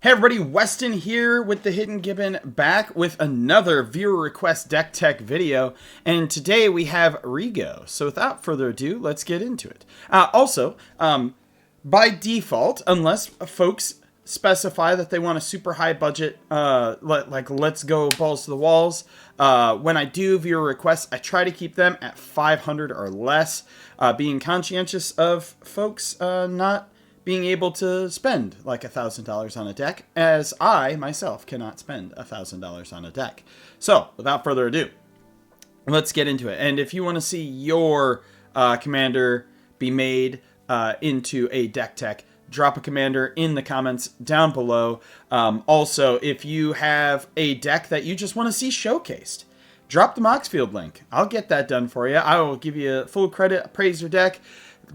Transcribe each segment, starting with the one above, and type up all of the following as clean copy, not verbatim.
Hey everybody, Weston here with the Hidden Gibbon, back with another viewer request deck tech video, and today we have Rigo. So without further ado, let's get into it. By default, unless folks specify that they want a super high budget, like let's go balls to the walls, when I do viewer requests, I try to keep them at 500 or less, being conscientious of folks not being able to spend like $1,000 on a deck, as I myself cannot spend $1,000 on a deck. So without further ado, let's get into it. And if you want to see your commander be made into a deck tech, drop a commander in the comments down below. Also, if you have a deck that you just want to see showcased, drop the Moxfield link. I'll get that done for you. I will give you full credit, praise your deck,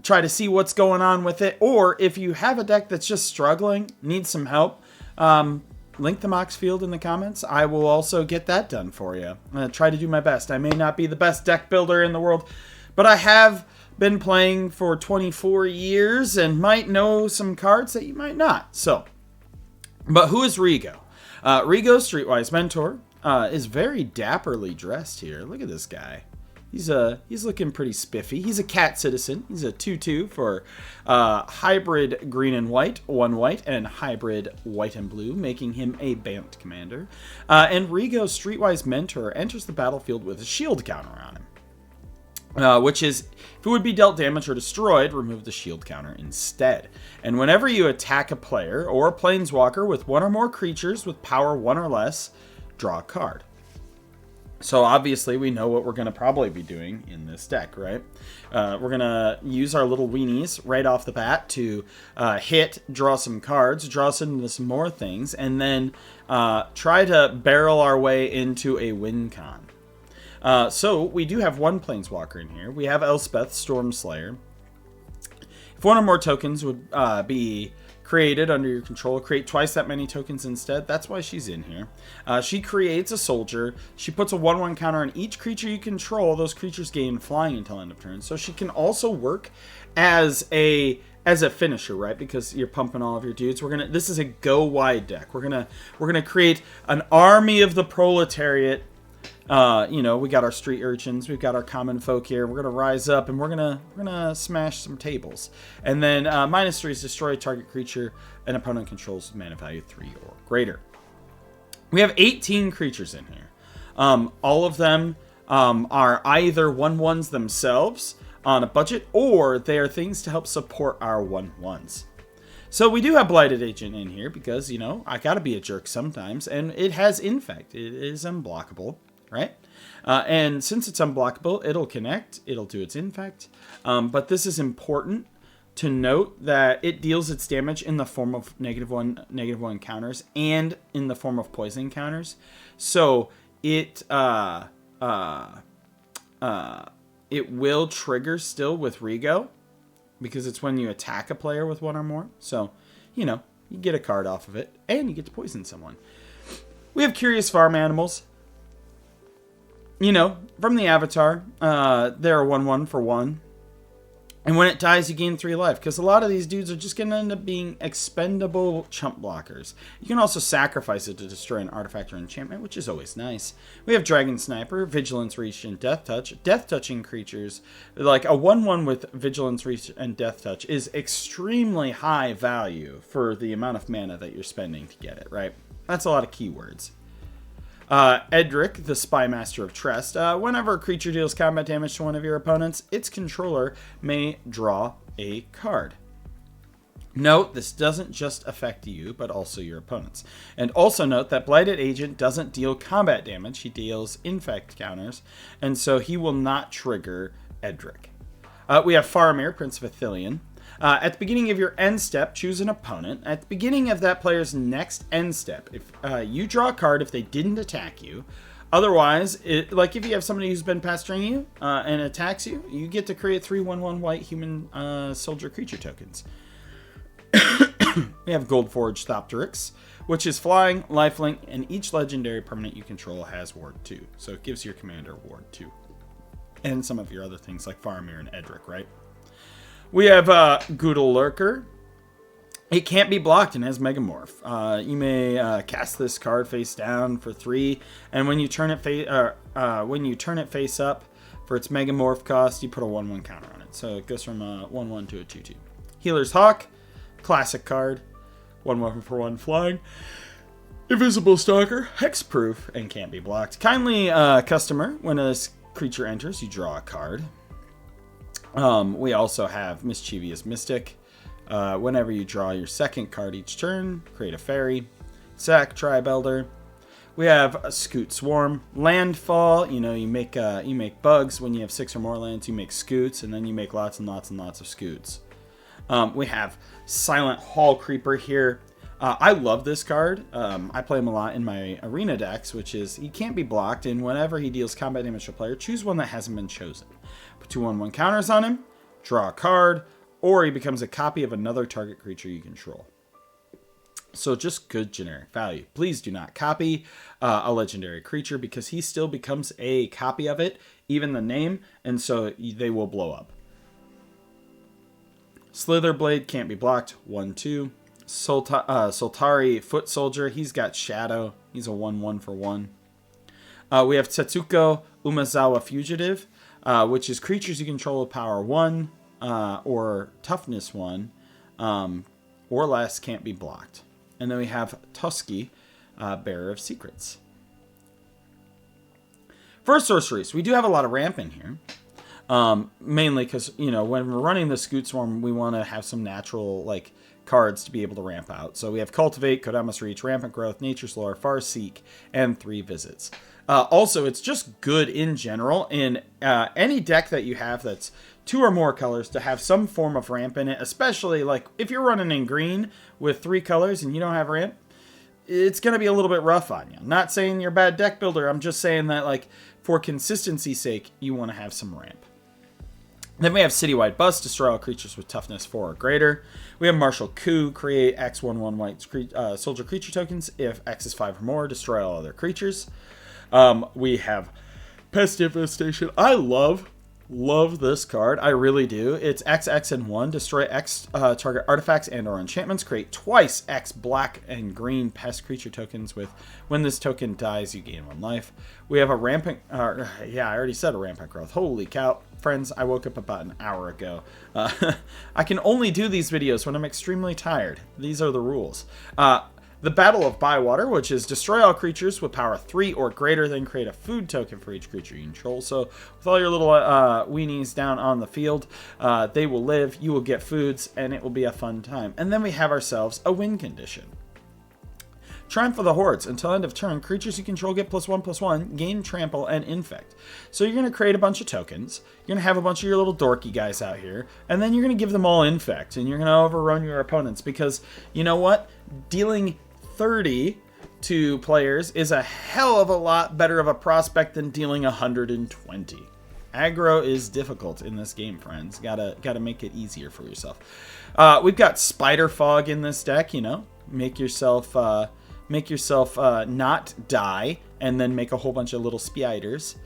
try to see what's going on with it. Or if you have a deck that's just struggling, needs some help, link the Moxfield in the comments. I will also get that done for you. I'm going to try to do my best. I may not be the best deck builder in the world, but I have been playing for 24 years and might know some cards that you might not. So, but who is Rigo? Rigo, Streetwise mentor, is very dapperly dressed here. Look at this guy. He's looking pretty spiffy. He's a cat citizen. He's a 2/2 for hybrid green and white, 1 white, and hybrid white and blue, making him a Bant commander. And Rigo, Streetwise mentor, enters the battlefield with a shield counter on him. Which is, if it would be dealt damage or destroyed, remove the shield counter instead. And whenever you attack a player or a planeswalker with one or more creatures with power 1 or less, draw a card. So obviously we know what we're going to probably be doing in this deck, right? We're going to use our little weenies right off the bat to hit, draw some cards, draw us into some more things, and then try to barrel our way into a win con. So we do have one planeswalker in here. We have Elspeth, Stormslayer. If one or more tokens would be created under your control, create twice that many tokens instead. That's why she's in here. She creates a soldier. She puts a 1/1 counter on each creature you control. Those creatures gain flying until end of turn. So she can also work as a finisher, right? Because you're pumping all of your dudes. This is a go wide deck. We're gonna create an army of the proletariat. We got our street urchins, we've got our common folk here. We're gonna rise up and we're gonna smash some tables. And then -3 is destroy target creature an opponent controls mana value 3 or greater. We have 18 creatures in here. All of them are either 1/1s themselves on a budget, or they are things to help support our 1/1s. So we do have Blighted Agent in here because, I gotta be a jerk sometimes, and it has Infect. It is unblockable, right? And since it's unblockable, it'll connect, it'll do its Infect. But this is important to note that it deals its damage in the form of -1/-1 counters and in the form of poison counters. So it will trigger still with Rigo, because it's when you attack a player with 1 or more. So, you get a card off of it, and you get to poison someone. We have Curious Farm Animals. From the avatar, they're a 1/1 for 1. And when it dies, you gain 3 life, because a lot of these dudes are just going to end up being expendable chump blockers. You can also sacrifice it to destroy an artifact or enchantment, which is always nice. We have Dragon Sniper, Vigilance, Reach, and Death Touch. Death Touching creatures, like a 1/1 with Vigilance, Reach, and Death Touch, is extremely high value for the amount of mana that you're spending to get it, right? That's a lot of keywords. Edric, the Spy Master of Trest. Whenever a creature deals combat damage to one of your opponents, its controller may draw a card. Note, this doesn't just affect you, but also your opponents. And also note that Blighted Agent doesn't deal combat damage. He deals Infect counters, and so he will not trigger Edric. We have Faramir, Prince of Athelion. At the beginning of your end step, choose an opponent. At the beginning of that player's next end step, if you draw a card if they didn't attack you. Otherwise, like if you have somebody who's been pestering you and attacks you, you get to create 3 1/1 white human soldier creature tokens. We have Goldforged Thopterix, which is flying, lifelink, and each legendary permanent you control has Ward 2. So it gives your commander Ward 2. And some of your other things like Faramir and Edric, right? We have Goodle Lurker. It can't be blocked and has Megamorph. You may cast this card face down for 3, and when you turn it face up for its Megamorph cost, you put a 1/1 counter on it. So it goes from a 1/1 to a 2/2. Healer's Hawk, classic card, 1/1 for 1 flying. Invisible Stalker, hexproof, and can't be blocked. Kindly customer, when this creature enters, you draw a card. We also have Mischievous Mystic. Whenever you draw your second card each turn, create a fairy. Sack Tribelder. We have a Scoot Swarm. Landfall, you know, you make bugs. When you have 6 or more lands, you make scoots, and then you make lots and lots and lots of scoots. We have Silent Hall Creeper here. I love this card. I play him a lot in my arena decks, which is he can't be blocked, and whenever he deals combat damage to a player, choose one that hasn't been chosen. Put 2/1/1 counters on him, draw a card, or he becomes a copy of another target creature you control. So just good generic value. Please do not copy a legendary creature because he still becomes a copy of it, even the name, and so they will blow up. Slitherblade can't be blocked, 1/2. Soltari Foot Soldier, he's got Shadow. He's a 1/1 for 1. We have Tetsuko Umezawa Fugitive, which is creatures you control with power 1 or toughness 1 or less can't be blocked. And then we have Tusky, Bearer of Secrets. For sorceries, we do have a lot of ramp in here. Mainly because, you know, when we're running the Scoot Swarm, we want to have some natural, like, cards to be able to ramp out. So we have Cultivate, Kodamas Reach, Rampant Growth, Nature's Lore, Farseek, and 3 Visits. Also, it's just good in general in any deck that you have that's 2 or more colors to have some form of ramp in it, especially, like, if you're running in green with 3 colors and you don't have ramp, it's going to be a little bit rough on you. I'm not saying you're a bad deck builder. I'm just saying that, like, for consistency's sake, you want to have some ramp. Then we have Citywide Bust, destroy all creatures with toughness 4 or greater. We have Martial Coup, create X 1/1 white soldier creature tokens. If X is 5 or more, destroy all other creatures. We have Pest Infestation. I love this card. I really do. It's X, X, and 1. Destroy X target artifacts and or enchantments. Create twice X black and green pest creature tokens with when this token dies, you gain 1 life. We have a rampant... yeah, I already said a rampant growth. Holy cow. Friends, I woke up about an hour ago. I can only do these videos when I'm extremely tired. These are the rules. The Battle of Bywater, which is destroy all creatures with power 3 or greater, then create a food token for each creature you control. So with all your little weenies down on the field, they will live, you will get foods, and it will be a fun time. And then we have ourselves a win condition. Triumph of the Hordes. Until end of turn, creatures you control get +1/+1, gain Trample, and Infect. So you're going to create a bunch of tokens. You're going to have a bunch of your little dorky guys out here, and then you're going to give them all Infect, and you're going to overrun your opponents because, you know what? Dealing 30 to players is a hell of a lot better of a prospect than dealing 120. Aggro is difficult in this game, friends. Gotta make it easier for yourself. We've got Spider Fog in this deck, you know. Make yourself not die, and then make a whole bunch of little spiders.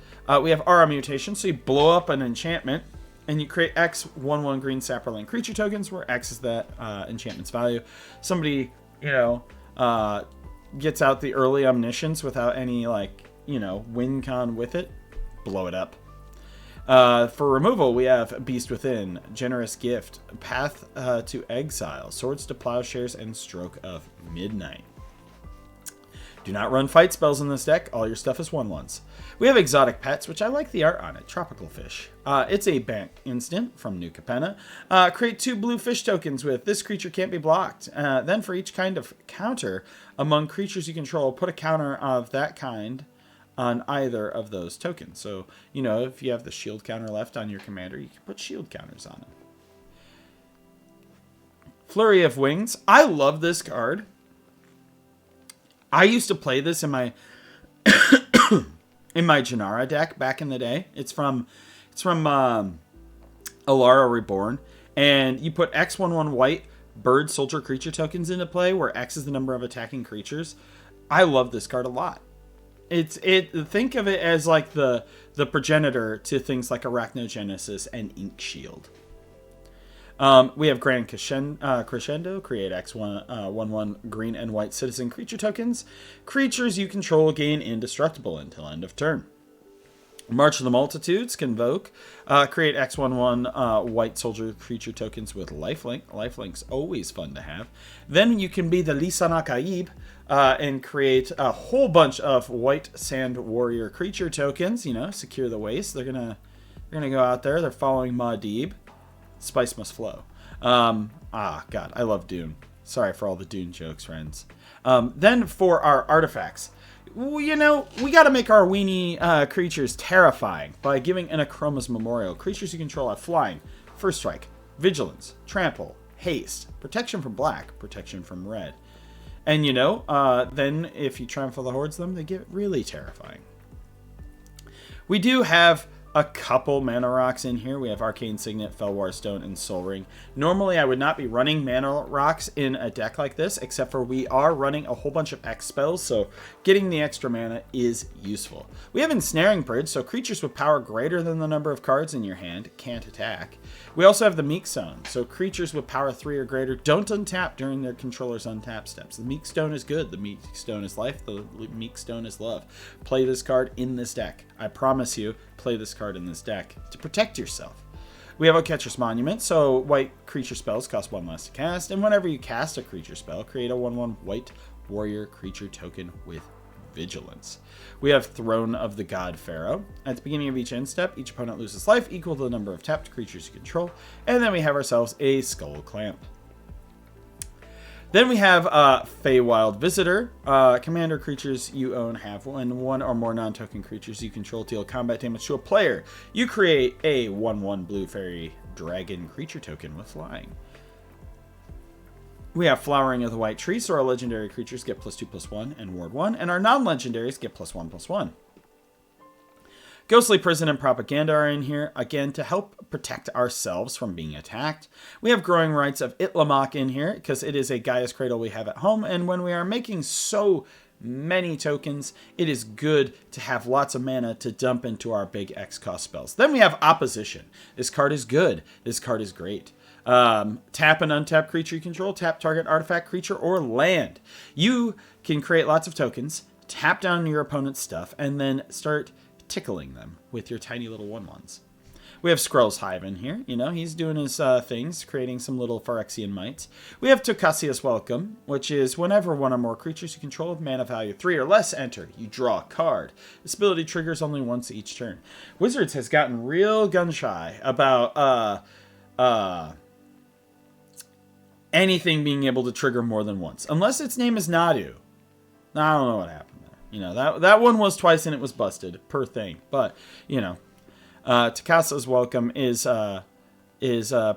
We have Aura Mutation, so you blow up an enchantment, and you create X 1/1 green Saproling creature tokens, where X is that enchantment's value. Somebody, you know, gets out the early Omniscience without any, like, you know, win con with it. Blow it up. For removal, we have Beast Within, Generous Gift, Path to Exile, Swords to Plowshares, and Stroke of Midnight. Do not run fight spells in this deck. All your stuff is 1/1s. We have Exotic Pets, which I like the art on it. Tropical Fish. It's a bank instant from New Capenna. Create 2 blue fish tokens with this creature can't be blocked. Then for each kind of counter among creatures you control, put a counter of that kind on either of those tokens. So, you know, if you have the shield counter left on your commander, you can put shield counters on it. Flurry of Wings. I love this card. I used to play this in my in my Janara deck back in the day. It's from Alara Reborn, and you put X 1/1 white bird soldier creature tokens into play, where X is the number of attacking creatures. I love this card a lot. Think of it as like the progenitor to things like Arachnogenesis and Ink Shield. We have Grand Crescendo, create X1, 1/1 green and white citizen creature tokens. Creatures you control gain indestructible until end of turn. March of the Multitudes, Convoke, create X1/1 white soldier creature tokens with lifelink. Lifelink's always fun to have. Then you can be the Lisan Akaib and create a whole bunch of white sand warrior creature tokens. You know, secure the waste. They're gonna go out there. They're following Muad'Dib. Spice must flow. God, I love Dune. Sorry for all the Dune jokes, friends. Then for our artifacts. You know, we got to make our weenie creatures terrifying by giving an Akroma's Memorial. Creatures you control have flying, first strike, vigilance, trample, haste, protection from black, protection from red. And you know, then if you trample the hordes them, they get really terrifying. We do have a couple mana rocks in here. We have Arcane Signet, Felwar Stone, and Soul Ring. Normally, I would not be running mana rocks in a deck like this, except for we are running a whole bunch of X spells, so getting the extra mana is useful. We have Ensnaring Bridge, so creatures with power greater than the number of cards in your hand can't attack. We also have the Meek Stone, so creatures with power 3 or greater don't untap during their controller's untap steps. The Meek Stone is good. The Meek Stone is life. The Meek Stone is love. Play this card in this deck. I promise you, play this card in this deck to protect yourself. We have a Catcher's Monument, so white creature spells cost 1 less to cast, and whenever you cast a creature spell, create a 1/1 white warrior creature token with vigilance. We have Throne of the God Pharaoh. At the beginning of each end step, each opponent loses life equal to the number of tapped creatures you control, and then we have ourselves a Skull Clamp. Then we have Feywild Visitor. Commander creatures you own have one or more non-token creatures you control deal combat damage to a player. You create a 1/1 blue fairy dragon creature token with flying. We have Flowering of the White Tree, so our legendary creatures get +2/+1 and ward 1, and our non-legendaries get +1/+1. Ghostly Prison and Propaganda are in here, again, to help protect ourselves from being attacked. We have Growing Rights of Itlamok in here, because it is a Gaia's Cradle we have at home, and when we are making so many tokens, it is good to have lots of mana to dump into our big X cost spells. Then we have Opposition. This card is good. This card is great. Tap an untapped creature you control, tap target artifact, creature, or land. You can create lots of tokens, tap down your opponent's stuff, and then start tickling them with your tiny little 1/1s. We have Skrull's Hive in here. You know, he's doing his things, creating some little Phyrexian mites. We have Tokasia's Welcome, which is whenever one or more creatures you control of mana value 3 or less enter, you draw a card. This ability triggers only once each turn. Wizards has gotten real gun-shy about anything being able to trigger more than once. Unless its name is Nadu. I don't know what happened. You know, that one was twice and it was busted per thing. But, you know, Takasa's Welcome is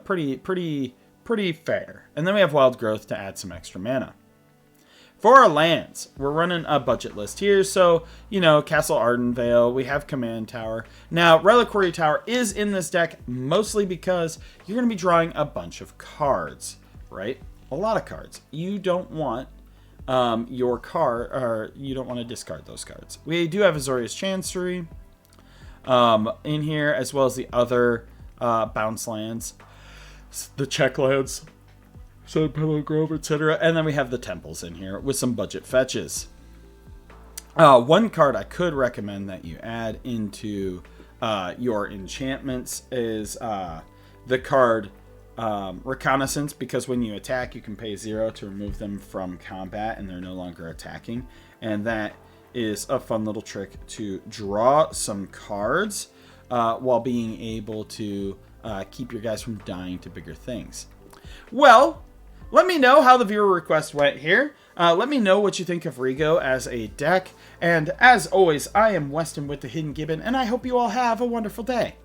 pretty fair. And then we have Wild Growth to add some extra mana. For our lands, we're running a budget list here. So, you know, Castle Ardenvale, we have Command Tower. Now, Reliquary Tower is in this deck mostly because you're going to be drawing a bunch of cards, right? A lot of cards. You don't want your card, or you don't want to discard those cards. We do have Azorius Chancery in here, as well as the other bounce lands, the check lands, Sun Pillow Grove, etc. And then we have the temples in here with some budget fetches. One card I could recommend that you add into your enchantments is the card Reconnaissance, because when you attack, you can pay 0 to remove them from combat and they're no longer attacking. And that is a fun little trick to draw some cards while being able to keep your guys from dying to bigger things. Well, let me know how the viewer request went here. Let me know what you think of Rigo as a deck. And as always, I am Weston with the Hidden Gibbon, and I hope you all have a wonderful day.